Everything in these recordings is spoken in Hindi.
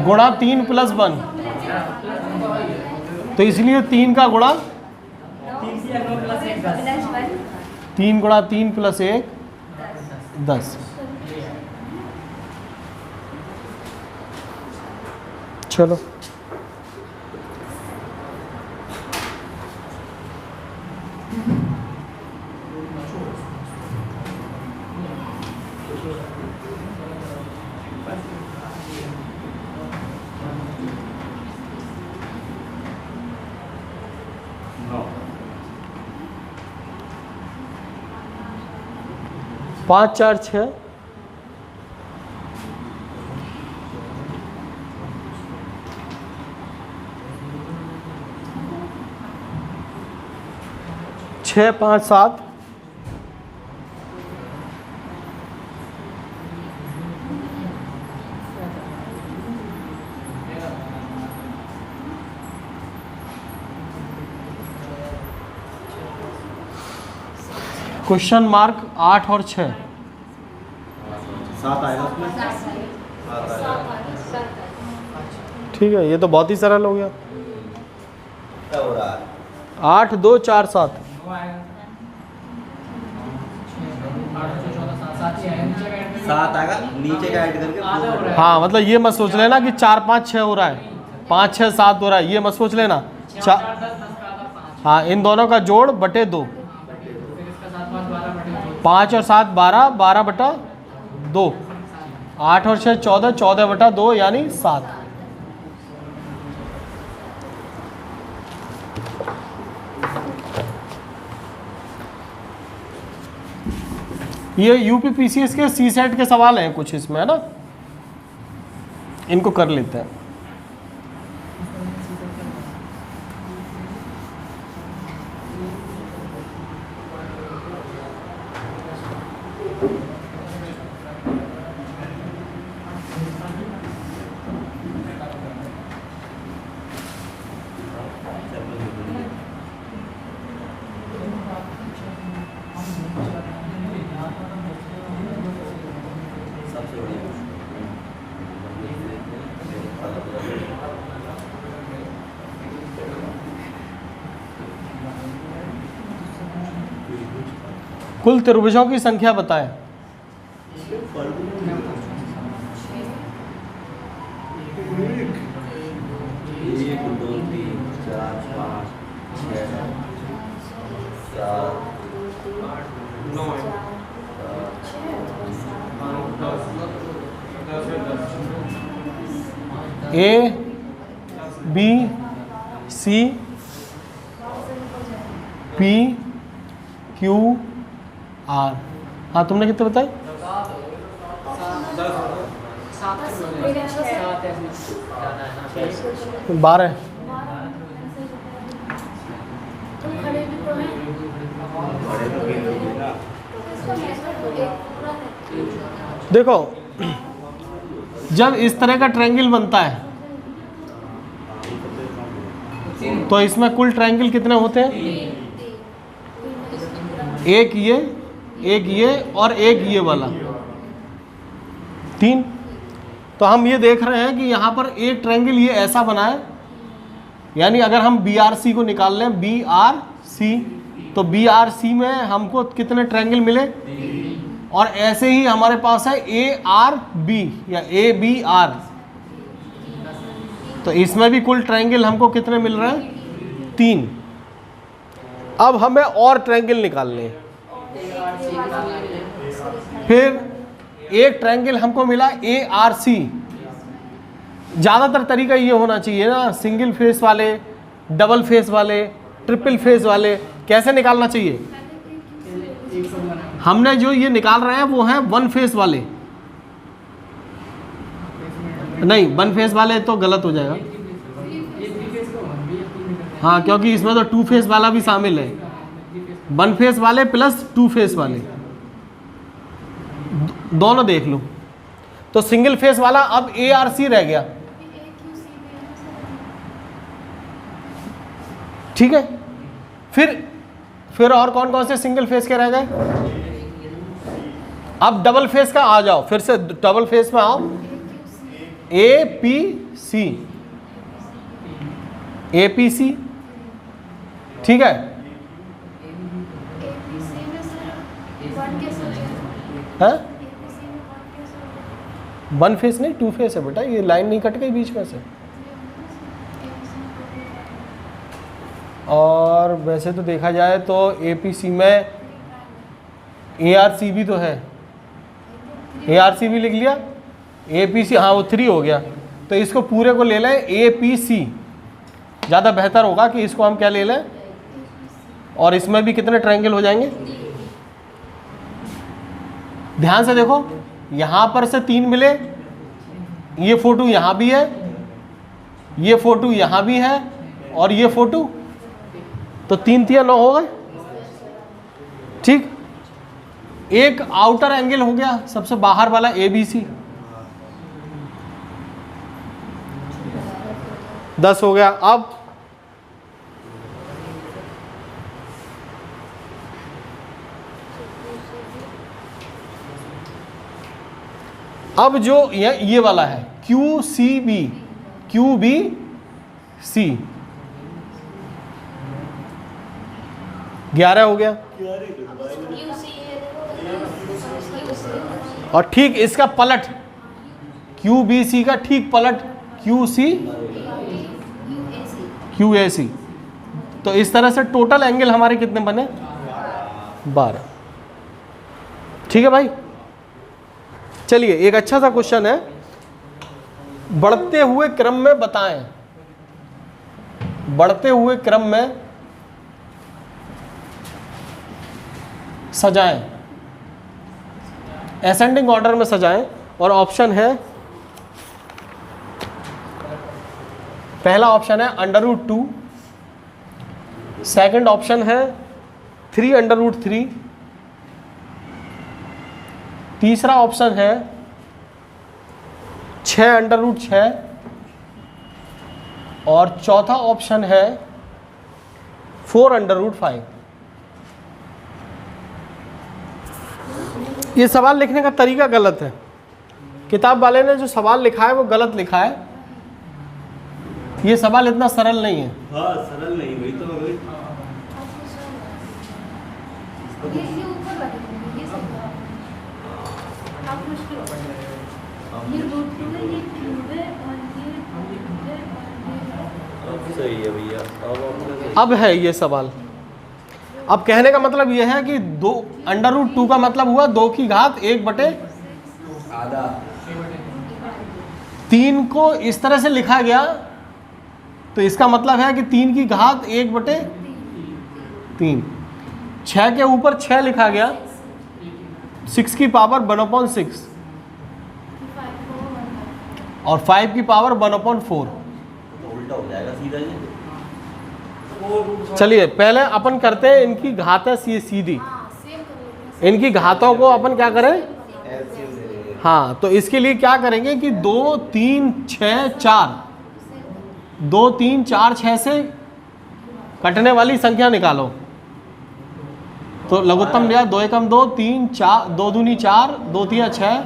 गुणा 3 + 1, तो इसलिए 3 का गुणा 3 गुणा 3 + 1 10। चलो पाँच चार छः, छः 5 7, क्वेश्चन मार्क 8 और 6, 7 आएगा उसमें, 7 आएगा। ठीक है। ये तो बहुत ही सरल हो गया। क्या हो रहा है? 8 2 4 7, 7 आएगा, नीचे का ऐड करके हाँ मतलब ये मत सोच लेना कि 4 5 6 हो रहा है, 5 6 7 हो रहा है, ये मत सोच लेना। हाँ, इन दोनों का जोड़ बटे 2, 5 और 7 12, 12 बटा 2, 8 और 6 14, 14 बटा 2 यानी 7। ये यूपीपीसीएस के सी सेट के सवाल हैं कुछ इसमें, है ना, इनको कर लेते हैं। कुल त्रिभुजों की संख्या बताएं। 'A B C P Q R। हाँ, तुमने कितने बताए? 12। देखो, जब इस तरह का ट्रायंगल बनता है तो इसमें कुल ट्रायंगल कितने होते हैं? एक ये और एक ये वाला, 3। तो हम ये देख रहे हैं कि यहाँ पर एक ट्रायंगल ये ऐसा बना है, यानी अगर हम BRC को निकाल लें, BRC, तो BRC में हमको कितने ट्रायंगल मिले? और ऐसे ही हमारे पास है ARB या ABR, तो इसमें भी कुल ट्रायंगल हमको कितने मिल रहे हैं? 3। अब हमें और ट्रायंगल निकालने हैं। फिर एक ट्रायंगल हमको मिला ARC। ज़्यादातर तरीका ये होना चाहिए ना, सिंगल फेस वाले, डबल फेस वाले, ट्रिपल फेस वाले, कैसे निकालना चाहिए? हमने जो ये निकाल रहे हैं वो है वन फेस वाले, नहीं वन फेस वाले तो गलत हो जाएगा। हाँ, क्योंकि इसमें तो 2 फेस वाला भी शामिल है, 1 फेस वाले प्लस 2 फेस वाले, दोनों देख लो। तो सिंगल फेस वाला अब ARC रह गया, ठीक है। फिर और कौन कौन से सिंगल फेस के रह गए? अब डबल फेस का आ जाओ, फिर से डबल फेस में आओ। APC, APC, ठीक है। हाँ, 1 फेस नहीं 2 फेस है बेटा, ये लाइन नहीं कट गई बीच में से। और वैसे तो देखा जाए तो APC में ARC भी तो है, ARC भी लिख लिया, APC हाँ वो 3 हो गया, तो इसको पूरे को ले लें APC, ज़्यादा बेहतर होगा कि इसको हम क्या ले लें, और इसमें भी कितने ट्रायंगल हो जाएंगे। ध्यान से देखो, यहाँ पर से 3 मिले, ये फोटो यहाँ भी है, ये फोटो यहाँ भी है, और ये फोटो, तो 3 3 9 हो गए, ठीक। एक आउटर एंगल हो गया सबसे बाहर वाला ABC, 10 हो गया। अब जो ये वाला है QCB, QBC 11 हो गया, और ठीक इसका पलट QBC का ठीक पलट QAC, तो इस तरह से टोटल एंगल हमारे कितने बने 12, ठीक है भाई। चलिए एक अच्छा सा क्वेश्चन है, बढ़ते हुए क्रम में बताएं, बढ़ते हुए क्रम में सजाएं, असेंडिंग ऑर्डर में सजाएं, और ऑप्शन है, पहला ऑप्शन है √2, सेकंड ऑप्शन है 3√3, तीसरा ऑप्शन है 6√6, और चौथा ऑप्शन है 4√5। ये सवाल लिखने का तरीका गलत है, किताब वाले ने जो सवाल लिखा है वो गलत लिखा है, ये सवाल इतना सरल नहीं है। हाँ सरल नहीं, वही तो वही। सही है भैया, अब है ये सवाल, अब कहने का मतलब ये है कि √2 का मतलब हुआ 2 की घात 1/3 को इस तरह से लिखा गया, तो इसका मतलब है कि 3 की घात 1/3, 6 के ऊपर 6 लिखा गया, 6 की पावर 1/6, और 5 की पावर 1/4, उल्टा हो जाएगा सीधा ये। चलिए पहले अपन करते हैं इनकी घातें सीधी, इनकी घातों को अपन क्या करें, हाँ तो इसके लिए क्या करेंगे कि 2 3 6 4, 2 3 4 6 से कटने वाली संख्या निकालो, तो लघुत्तम लिया 2 एकम 2 3 4, 2 दूनी 4, 2 3 6,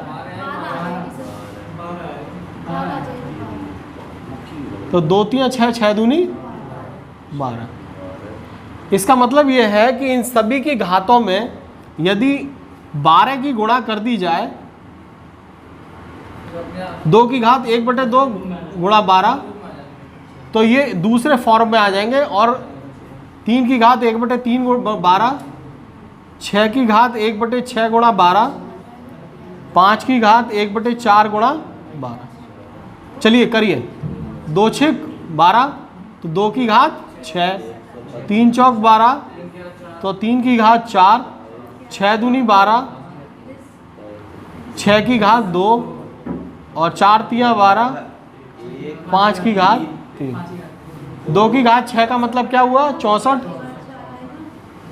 तो 2 3 6, 6 दूनी 12। इसका मतलब यह है कि इन सभी की घातों में यदि 12 की गुणा कर दी जाए, 2 की घात 1/2 गुणा 12, तो ये दूसरे फॉर्म में आ जाएंगे, और 3 की घात 1/3 12, 6 की घात 1/6 गुणा 12, 5 की घात 1/4 गुणा 12। चलिए करिए, 2 6 12, तो 2 की घात 6, 3 चौक 12, तो 3 की घात 4, 6 दूनी 12, 6 की घात 2, और 4 तिया 12, 5 की घात 3, 2 की घात 6 का मतलब क्या हुआ 64,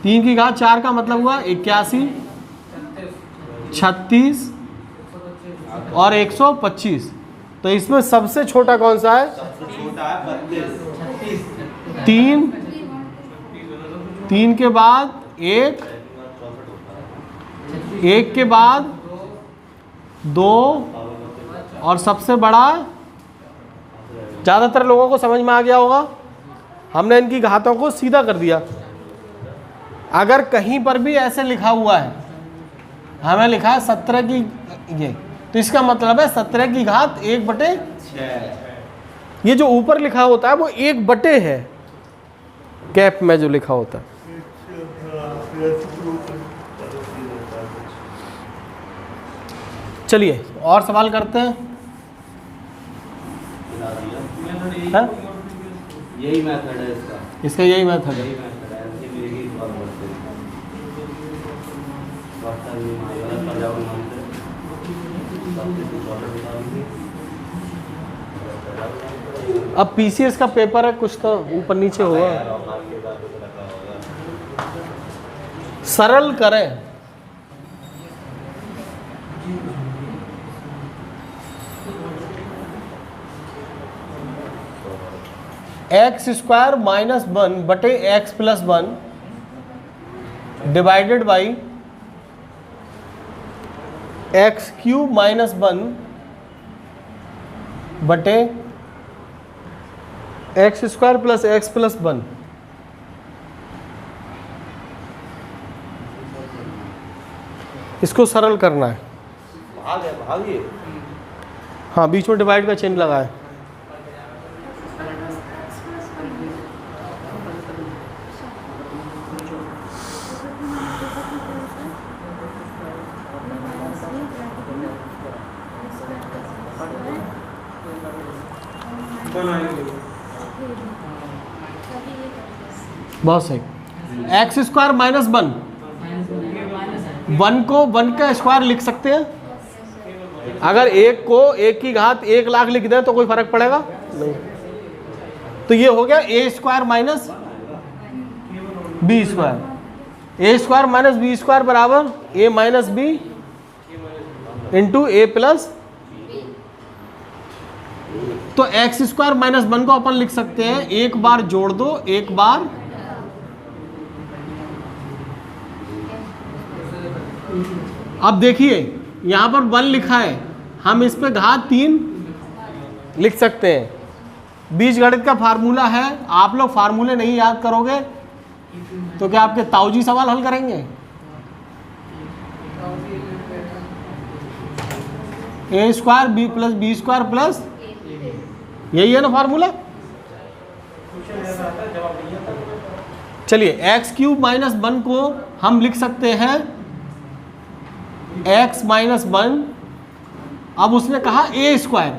3 की घात 4 का मतलब हुआ 81, 36 और 125। तो इसमें सबसे छोटा कौन सा है, सबसे छोटा है 3, 3 के बाद 1, 1 के बाद 2, और सबसे बड़ा ज़्यादातर लोगों को समझ में आ गया होगा। हमने इनकी घातों को सीधा कर दिया। अगर कहीं पर भी ऐसे लिखा हुआ है, हमें लिखा है 17 की ये, तो इसका मतलब है 17 की घात 1/6। ये जो ऊपर लिखा होता है वो 1/, है कैप में जो लिखा होता है। चलिए और सवाल करते हैं। हाँ? यही मेथड है इसका। इसका यही मेथड है। यही मेथड है, ऐसे मिलेगी इस बार बढ़ते हैं। बढ़ता नहीं मानेगा, पंजाब मानते हैं। सबसे कुछ ऑर्डर निकालेंगे। अब पीसीएस का पेपर है, कुछ तो ऊपर नीचे होगा। सरल करें। x² माइनस 1 बटे x plus 1 divided by x³ minus 1 बटे x² प्लस x प्लस 1। इसको सरल करना है। भाग ये। हाँ, बीच में डिवाइड का चिन्ह लगा है। बहुत सही। x² माइनस 1, 1 को 1 का स्क्वायर लिख सकते हैं। अगर 1 को 1 की घात 1 लाख लिख दें तो कोई फर्क पड़ेगा नहीं। तो ये हो गया a² minus b²। a² minus b² बराबर a minus b into a plus. तो x² माइनस 1 को अपन लिख सकते हैं, एक बार जोड़ दो, एक बार अब देखिए यहां पर 1 लिखा है, हम इस पे घात 3 लिख सकते हैं। बीजगणित का फार्मूला है, आप लोग फार्मूले नहीं याद करोगे तो क्या आपके ताऊजी सवाल हल करेंगे? a² b plus b² plus, यही है ना फार्मूला। चलिए x³ माइनस 1 को हम लिख सकते हैं x माइनस 1। अब उसने कहा a²,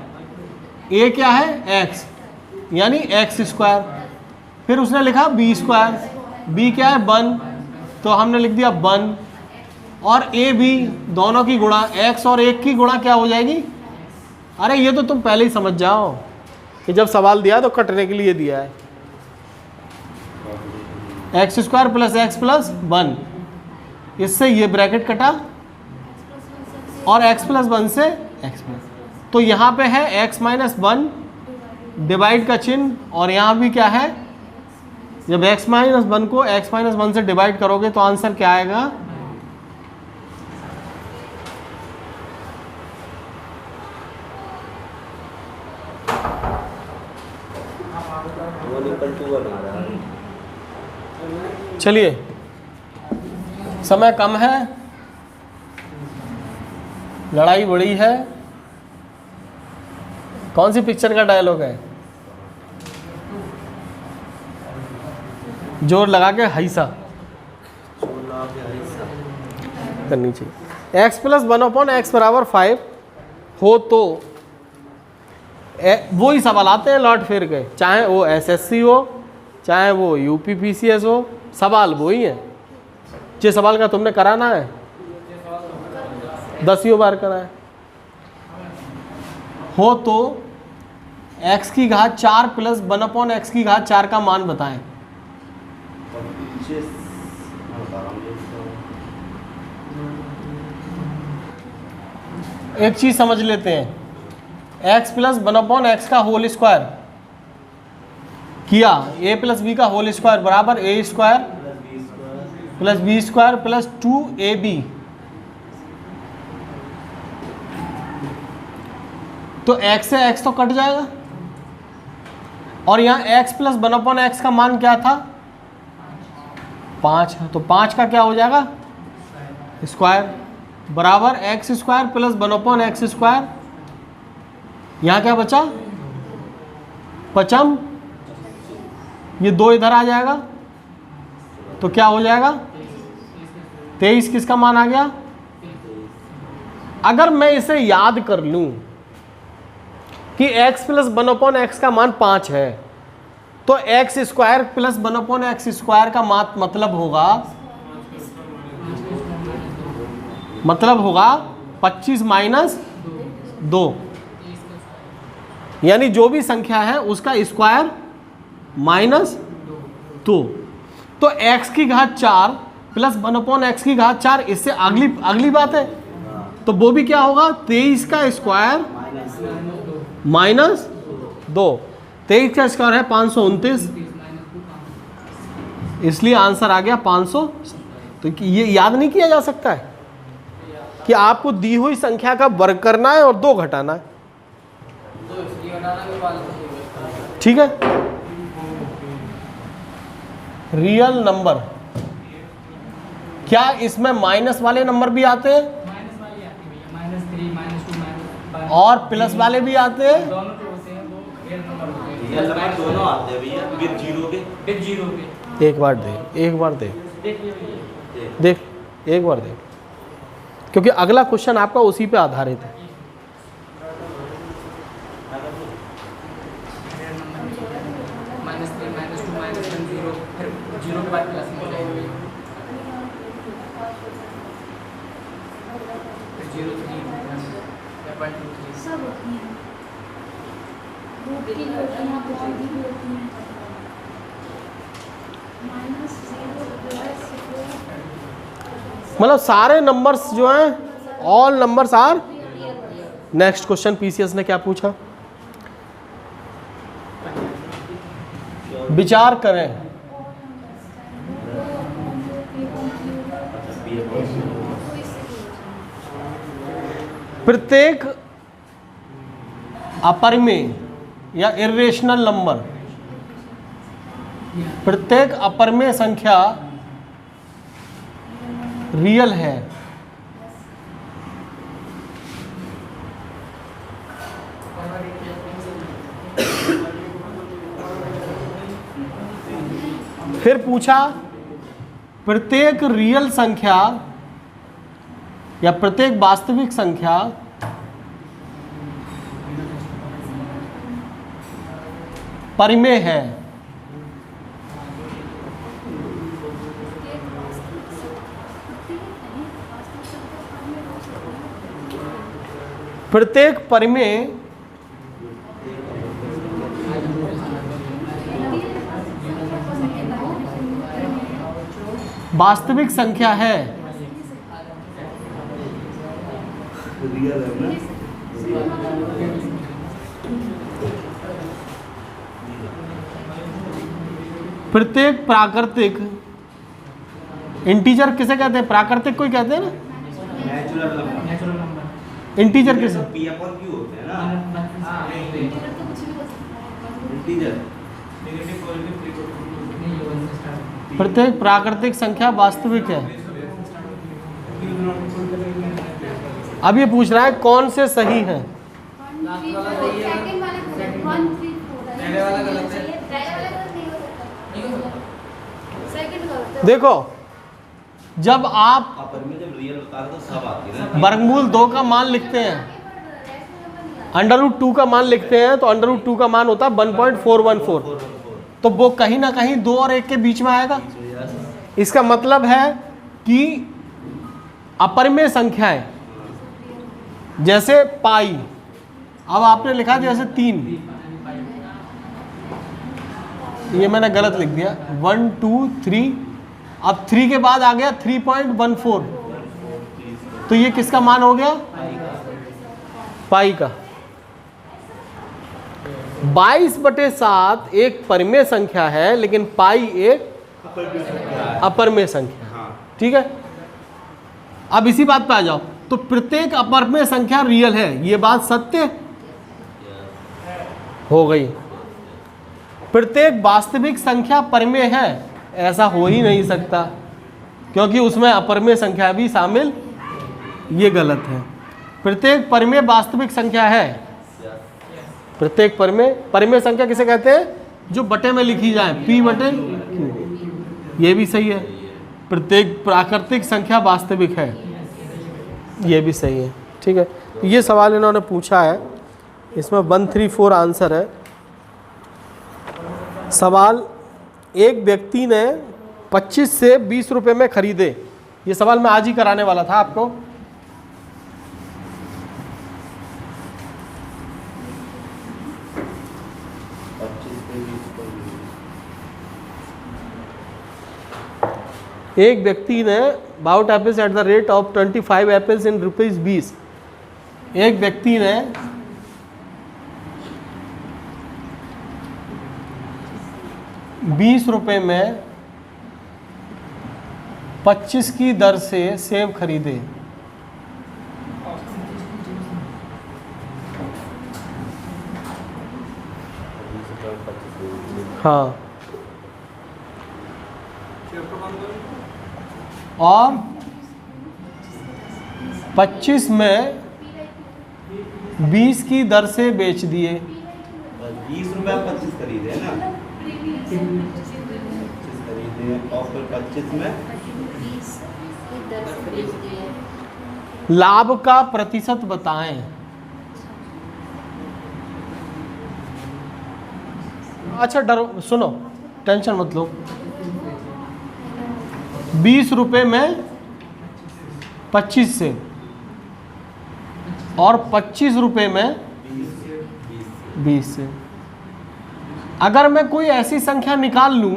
a क्या है x, यानी x²। फिर उसने लिखा b², b क्या है 1, तो हमने लिख दिया 1। और a b दोनों की गुणा, x और 1 की गुणा क्या हो जाएगी? अरे ये तो तुम पहले ही समझ जाओ कि जब सवाल दिया तो कटने के लिए दिया है। x² प्लस x प्लस 1, इससे ये ब्रैकेट कटा और x प्लस 1 से x प्लस। तो यहाँ पे है x माइनस 1 डिवाइड का चिन्ह, और यहाँ भी क्या है, जब x माइनस 1 को x माइनस 1 से डिवाइड करोगे तो आंसर क्या आएगा? चलिए समय कम है, लड़ाई बड़ी है। कौन सी पिक्चर का डायलॉग है? जोर लगा के हैसा करनी चाहिए। x प्लस 1/x बराबर 5 हो तो वो ही सवाल आते हैं लौट फिर के, चाहे वो SSC हो चाहे वो UPPCS हो, सवाल वो ही है। जिस सवाल का तुमने कराना है 10 बार कराए। हो तो x की घात 4 प्लस 1/x की घात 4 का मान बताएं। एक चीज समझ लेते हैं, x प्लस 1/x का होल स्क्वायर किया, a प्लस b का होल स्क्वायर बराबर a² plus b² plus 2ab। तो x से x तो कट जाएगा, और यहाँ x प्लस 1/x का मान क्या था 5, तो 5 का क्या हो जाएगा स्क्वायर बराबर x square plus 1/x square. यहाँ क्या बचा पचम, ये 2 इधर आ जाएगा तो क्या हो जाएगा 23। किसका मान आ गया। अगर मैं इसे याद कर लूं कि x प्लस 1/x का मान 5 है तो x square plus 1/x square का मतलब होगा 25 माइनस 2, यानी जो भी संख्या है उसका स्क्वायर माइनस 2। तो x की घात 4 प्लस 1/x की घात 4, इससे अगली बात है, तो वो भी क्या होगा 23 का स्क्वायर माइनस 2। 23 का स्क्वायर है 529, इसलिए आंसर आ गया 500। तो ये याद नहीं किया जा सकता है कि आपको दी हुई संख्या का वर्ग करना है और 2 घटाना है, ठीक है। रियल नंबर, क्या इसमें माइनस वाले नंबर भी आते हैं और प्लस वाले भी आते हैं? रियल नंबर दोनों आते हैं भैया, विद जीरो के। एक बार देख एक बार देख, क्योंकि अगला क्वेश्चन आपका उसी पे आधारित है। जीरो के बाद प्लस में हो जाएगा, 0 3 1 2 3 सब होती हैं, रूट की भी होती हैं, पॉइंट की भी होती हैं, -0 मतलब सारे नंबर्स जो हैं all numbers are. Next question PCS ने क्या पूछा, विचार करें। प्रत्येक अपरिमेय या इर्रेशनल नंबर, प्रत्येक अपरिमेय संख्या रियल है फिर पूछा प्रत्येक रियल संख्या या प्रत्येक वास्तविक संख्या परिमेय है। प्रत्येक परिमेय वास्तविक संख्या है। प्रत्येक प्राकृतिक, इंटीजर किसे कहते हैं, प्राकृतिक कोई कहते हैं ना, नेचुरल नंबर। इंटीजर किसे, पी अपॉन क्यू होते हैं ना इंटीजर। प्रत्येक प्राकृतिक संख्या वास्तविक है। अब ये पूछ रहा है कौन से सही हैं। सेकंड वाले 1 3 4 पहले वाला गलत है, पहले वाला गलत नहीं हो सकता, सेकंड गलत है। देखो जब आप अपरिमेय जब रियल होता है तो सब आती है ना। वर्गमूल 2 का मान लिखते हैं, √2 का मान लिखते हैं, तो √2 का मान होता है 1.414, तो वो कहीं ना कहीं 2 और 1 के बीच में आएगा। इसका मतलब है कि अपरिमेय संख्याएं जैसे पाई, अब आपने लिखा जैसे 3, ये मैंने गलत लिख दिया, 1 2 3, अब 3 के बाद आ गया 3.14, तो ये किसका मान हो गया, पाई का। 22/7 एक परिमेय संख्या है, लेकिन पाई एक अपरिमेय संख्या, ठीक है। अब इसी बात पे आ जाओ, तो प्रत्येक अपरिमेय संख्या रियल है, ये बात सत्य हो गई। प्रत्येक वास्तविक संख्या परमेय है, ऐसा हो ही नहीं सकता, क्योंकि उसमें अपरमेय संख्या भी शामिल, ये गलत है। प्रत्येक परमेय वास्तविक संख्या है। प्रत्येक परमेय संख्या किसे कहते हैं? जो बटे में लिखी जाए, p बटे q, ये भी सही है। प्रत्येक प्राकृतिक संख्या वास्तविक है, ये भी सही है। ठीक है, ये सवाल इन्होंने पूछा है, इसमें 134 आंसर है। सवाल, एक व्यक्ति ने 25 से 20 रुपए में खरीदे। ये सवाल मैं आज ही कराने वाला था आपको। एक व्यक्ति ने bought apples at the rate of 25 apples in ₹20। एक व्यक्ति ने 20 रुपए में 25 की दर से सेब खरीदे। हाँ, और 25 में 20 की दर से बेच दिए। 20 रुपये 25 खरीदे है ना, 25 खरीदे और फिर 25 में लाभ का प्रतिशत बताएं। अच्छा डरो, सुनो, टेंशन मत लो। 20 रुपए में 25 से और 25 रुपए में 20 से। अगर मैं कोई ऐसी संख्या निकाल लूं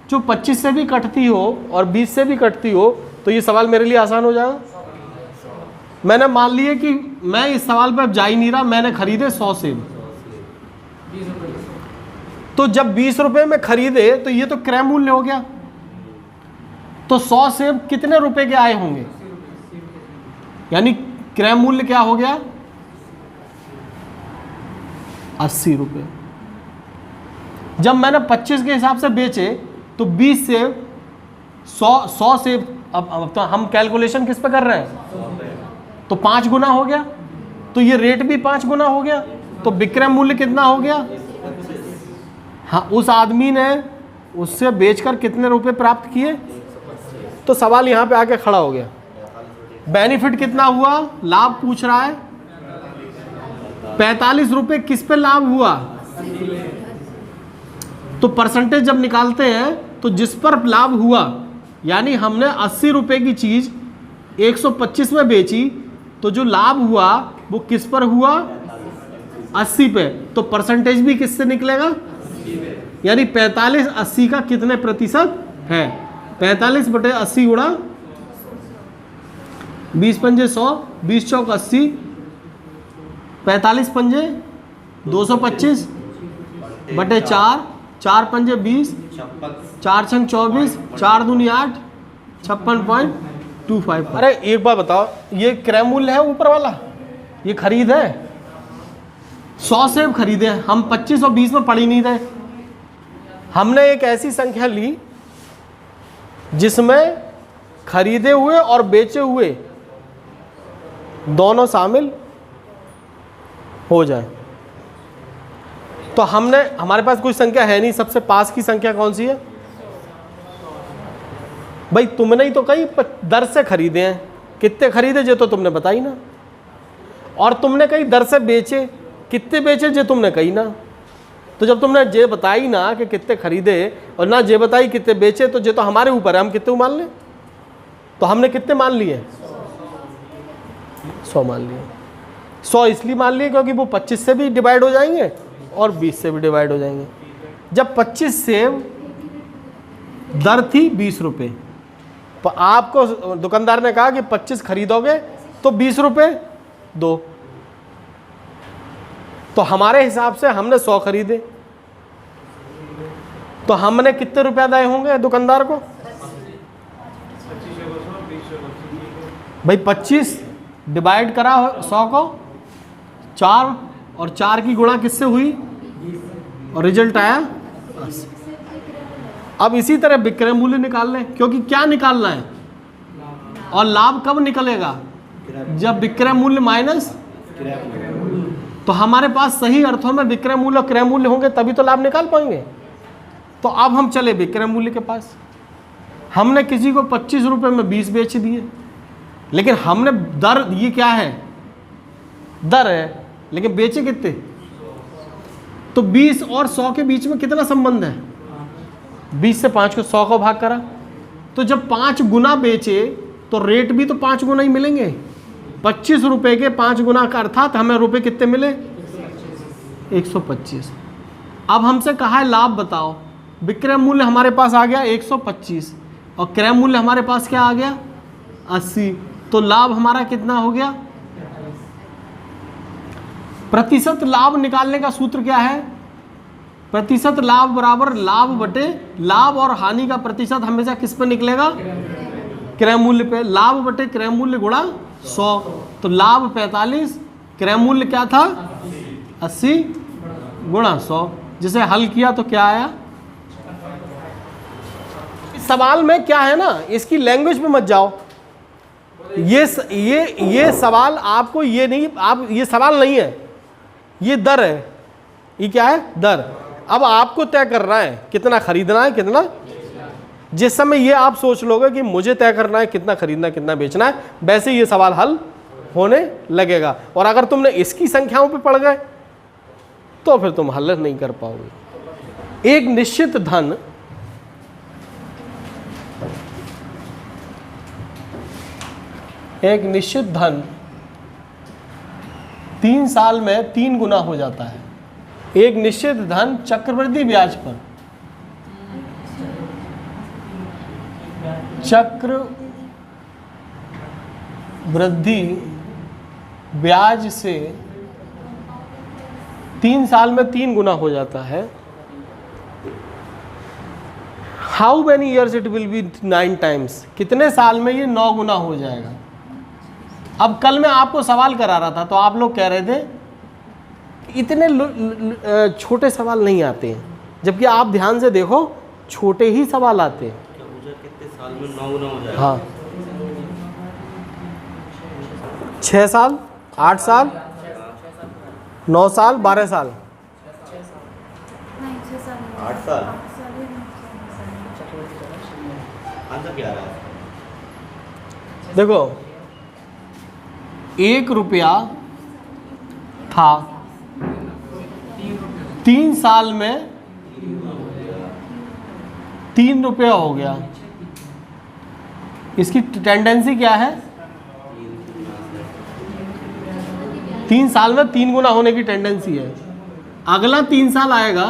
जो 25 से भी कटती हो और 20 से भी कटती हो, तो ये सवाल मेरे लिए आसान हो जाएगा। मैंने मान लिया कि मैं इस सवाल पर अब जा ही नहीं रहा, मैंने खरीदे 100 सेब। तो जब 20 रुपए में खरीदे तो ये तो क्रय मूल्य हो गया। तो 100 सेब कितने रुपए के आए होंगे? यानी क्रय मूल्य क्या हो गया? 80 रुपए। जब मैंने 25 के हिसाब से बेचे तो 20 सेब 100 सेब, अब तो हम कैलकुलेशन किस पे कर रहे हैं, तो 5 गुना हो गया, तो ये रेट भी 5 गुना हो गया, तो विक्रय मूल्य कितना हो गया? हाँ, उस आदमी ने उससे बेचकर कितने रुपए प्राप्त किए? तो सवाल यहाँ पे आके खड़ा हो गया। बेनिफिट कितना हुआ? लाभ पूछ रहा है 45 रुपए। किस पे लाभ हुआ? तो परसेंटेज जब निकालते हैं तो जिस पर लाभ हुआ, यानी हमने 80 रुपए की चीज 125 में बेची, तो जो लाभ हुआ वो किस पर हुआ? 80 पे। तो परसेंटेज भी किससे निकलेगा? यानी 45 80 का कितने प्रतिशत है? 45 बटे 80 गुणा 20 पंजे 100, 20 चौक 80, 45 पंजे 225 बटे 4, 4 पंजे 20, 4 छंग 24, 4 दूनी 8, 56.25। अरे एक बात बताओ, ये क्रय मूल्य है ऊपर वाला, ये खरीद है। 100 सेब खरीदे, हम 25 और 20 में पढ़ ही नहीं रहे। हमने एक ऐसी संख्या ली जिसमें खरीदे हुए और बेचे हुए दोनों शामिल हो जाए। तो हमने, हमारे पास कोई संख्या है नहीं, सबसे पास की संख्या कौन सी है? भाई तुमने ही तो कई दर से खरीदे हैं, कितने खरीदे जे तो तुमने बताई ना, और तुमने कई दर से बेचे, कितने बेचे जे तुमने कही ना। तो जब तुमने जे बताई ना कि कितने खरीदे और ना जे बताई कितने बेचे, तो जे तो हमारे ऊपर है, हम कितने मान लें। तो हमने कितने मान लिए? 100 मान लिए। 100 इसलिए मान लिए क्योंकि वो 25 से भी डिवाइड हो जाएंगे और 20 से भी डिवाइड हो जाएंगे। जब 25 सेब दर थी 20 रुपये, तो आपको दुकानदार ने कहा कि 25 खरीदोगे तो 20 रुपये दो। तो हमारे हिसाब से हमने 100 खरीदे, तो हमने कितने रुपया दिए होंगे दुकानदार को? भाई 25 डिवाइड करा 100 को 4, और 4 की गुणा किससे हुई? और रिजल्ट आया 80। अब इसी तरह विक्रय मूल्य निकाल लें, क्योंकि क्या निकालना है और लाभ कब निकलेगा, जब विक्रय मूल्य माइनस, तो हमारे पास सही अर्थों में विक्रय मूल्य और क्रय मूल्य होंगे तभी तो लाभ निकाल पाएंगे। तो अब हम चले विक्रय मूल्य के पास। हमने किसी को 25 रुपये में 20 बेच दिए, लेकिन हमने दर, ये क्या है, दर है, लेकिन बेचे कितने, तो 20 और 100 के बीच में कितना संबंध है, 20 से 5 को 100 को भाग करा, तो जब 5 गुना बेचे तो रेट भी तो 5 गुना ही मिलेंगे। 25 रुपये के 5 गुना का अर्थात हमें रुपए कितने मिले, 125। अब हमसे कहा है लाभ बताओ, विक्रय मूल्य हमारे पास आ गया 125 और क्रय मूल्य हमारे पास क्या आ गया 80, तो लाभ हमारा कितना हो गया। प्रतिशत लाभ निकालने का सूत्र क्या है, प्रतिशत लाभ बराबर लाभ बटे लाभ और हानि का प्रतिशत हमेशा किस पे निकलेगा, क्रय मूल्य पे। लाभ बटे क्रय मूल्य गुणा 100, तो लाभ 45, क्रय मूल्य क्या था 80 गुणा 100, जिसे हल किया तो क्या आया। इस सवाल में क्या है ना, इसकी लैंग्वेज पे मत जाओ, ये सवाल आपको ये नहीं, आप ये सवाल नहीं है, ये दर है, ये क्या है दर। अब आपको तय करना है कितना खरीदना है कितना, जिस समय ये आप सोच लोगे कि मुझे तय करना है कितना खरीदना है कितना बेचना है, वैसे ये सवाल हल होने लगेगा। और अगर तुमने इसकी संख्याओं पे पड़ गए तो फिर तुम हल नहीं कर पाओगे। एक निश्चित धन एक निश्चित धन 3 साल में 3 गुना हो जाता है। एक निश्चित धन चक्रवृद्धि ब्याज पर, चक्रवृद्धि ब्याज से 3 साल में 3 गुना हो जाता है। How many years it will be 9 times, कितने साल में ये 9 गुना हो जाएगा। अब कल मैं आपको सवाल करा रहा था तो आप लोग कह रहे थे इतने छोटे सवाल नहीं आते हैं, जबकि आप ध्यान से देखो छोटे ही सवाल आते हैं। कितने साल में 9 गुना हो जाएगा। हाँ 6 साल 8 साल 9 साल 12 साल 8 साल आंसर क्या आ रहा है। देखो 1 रुपया था, 3 साल में 3 रुपया हो गया। इसकी टेंडेंसी क्या है, 3 साल में 3 गुना होने की टेंडेंसी है। अगला 3 साल आएगा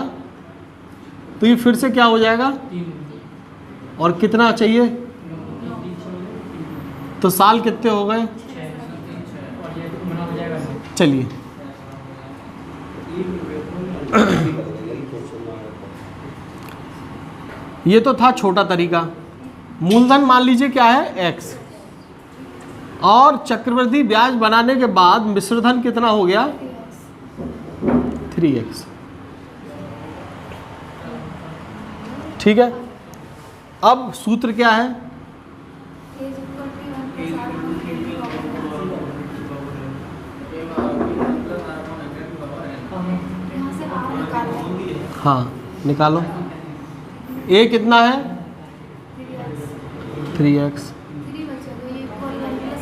तो ये फिर से क्या हो जाएगा, और कितना चाहिए, तो साल कितने हो गए। चलिए ये तो था छोटा तरीका। मूलधन मान लीजिए क्या है x, और चक्रवृद्धि ब्याज बनाने के बाद मिश्रधन कितना हो गया 3x। ठीक है, अब सूत्र क्या है, हाँ निकालो। a कितना है 3x,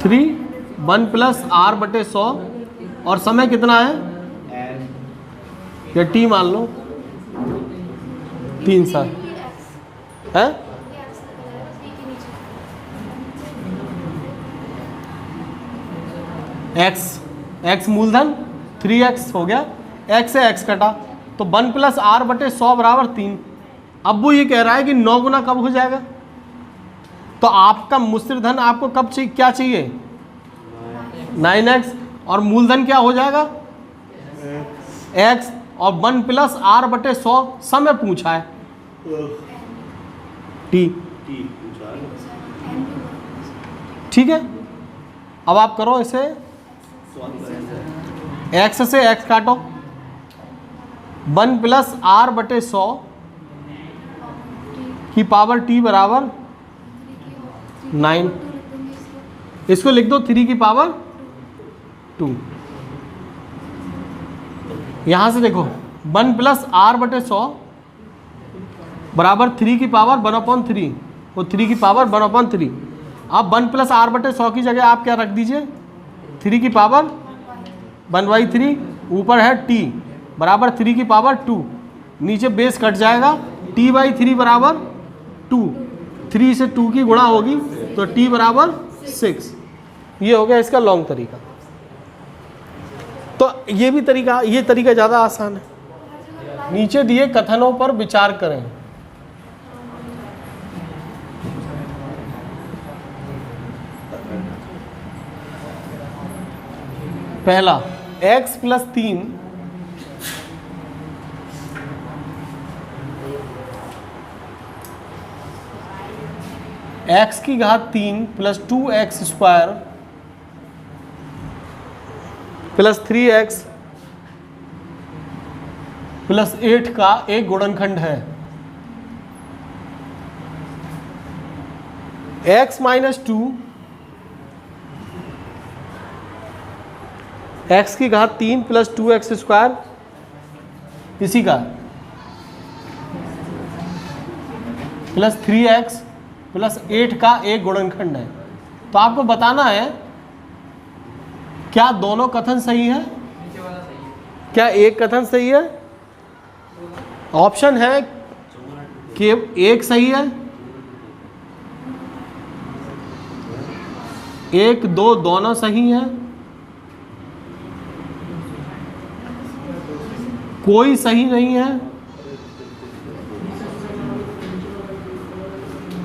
3 1 प्लस r बटे 100, और समय कितना है, या t मान लो 3 साल है। x मूलधन 3x हो गया, x से x कटा तो 1 प्लस r बटे 100 बराबर 3। अब वो ये कह रहा है कि 9 गुना कब हो जाएगा, तो आपका मिश्रधन आपको कब चाहिए, क्या चाहिए 9x, और मूलधन क्या हो जाएगा x, और 1 प्लस r बटे 100 समय पूछा है t। ठीक है, अब आप करो इसे, x से x काटो, 1 प्लस आर बटे 100 की पावर टी बराबर 9। इसको लिख दो 3 की पावर 2। यहां से देखो 1 प्लस आर बटे 100 बराबर 3 की पावर 1/3, वो 3 की पावर 1/3। अब 1 प्लस आर बटे 100 की जगह आप क्या रख दीजिए, 3 की पावर 1/3, ऊपर है टी बराबर 3 की पावर 2, नीचे बेस कट जाएगा, t/3 बराबर 2, 3 से 2 की गुणा होगी तो t बराबर 6। ये हो गया इसका लॉन्ग तरीका। तो ये तरीका ज़्यादा आसान है। नीचे दिए कथनों पर विचार करें। पहला x प्लस 3 x की घात 3 plus 2x square plus 3x plus 8 का एक गुणनखंड है। x माइनस 2 x की घात 3 प्लस 2x स्क्वायर इसी का प्लस 3x प्लस 8 का एक गुणनखंड है। तो आपको बताना है क्या दोनों कथन सही है, नीचे वाला सही है। क्या एक कथन सही है। ऑप्शन है कि एक सही है, 1 2 दोनों सही हैं, कोई सही नहीं है,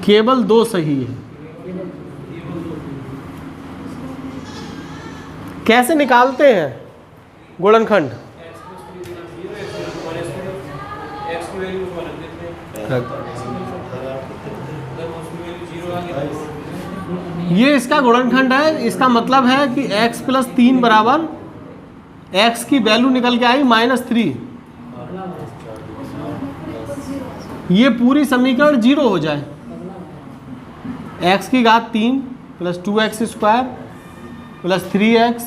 केवल 2 सही है। कैसे निकालते हैं गुणनखंड। ये इसका गुणनखंड है, इसका मतलब है कि x प्लस 3 बराबर x की वैल्यू निकल के आई -3। ये पूरी समीकरण 0 हो जाए। x की घात 3 plus 2x square plus 3x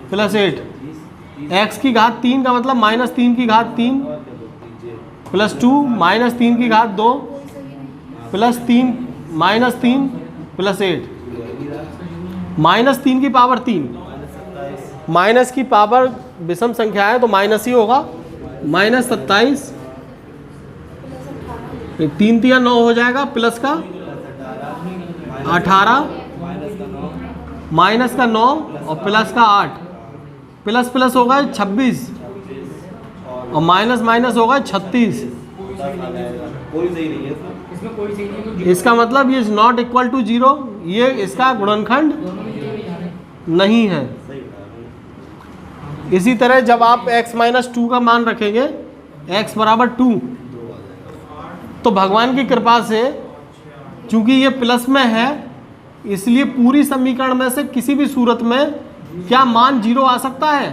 plus 8, x की घात 3 का मतलब -3 की घात 3 प्लस 2 -3 की घात 2 प्लस 3 -3 प्लस 8, -3 की पावर 3, माइनस की पावर विषम संख्या है तो माइनस ही होगा, -27, 3 3 9 हो जाएगा, प्लस का 18, माइनस का 9 और प्लस का 8, प्लस प्लस होगा 26 और माइनस माइनस होगा 36। कोई सही नहीं है। इसमें कोई सही नहीं है। इसका मतलब ये इज नॉट इक्वल टू 0, ये इसका गुणनखंड नहीं है। इसी तरह जब आप x माइनस 2 का मान रखेंगे x बराबर 2, तो भगवान की कृपा से चूंकि ये प्लस में है इसलिए पूरी समीकरण में से किसी भी सूरत में क्या मान 0 आ सकता है,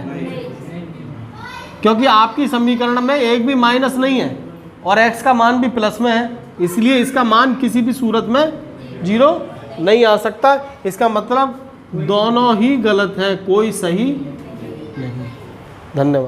क्योंकि आपकी समीकरण में एक भी माइनस नहीं है और x का मान भी प्लस में है, इसलिए इसका मान किसी भी सूरत में 0 नहीं आ सकता। इसका मतलब दोनों ही गलत हैं, कोई सही नहीं। धन्यवाद।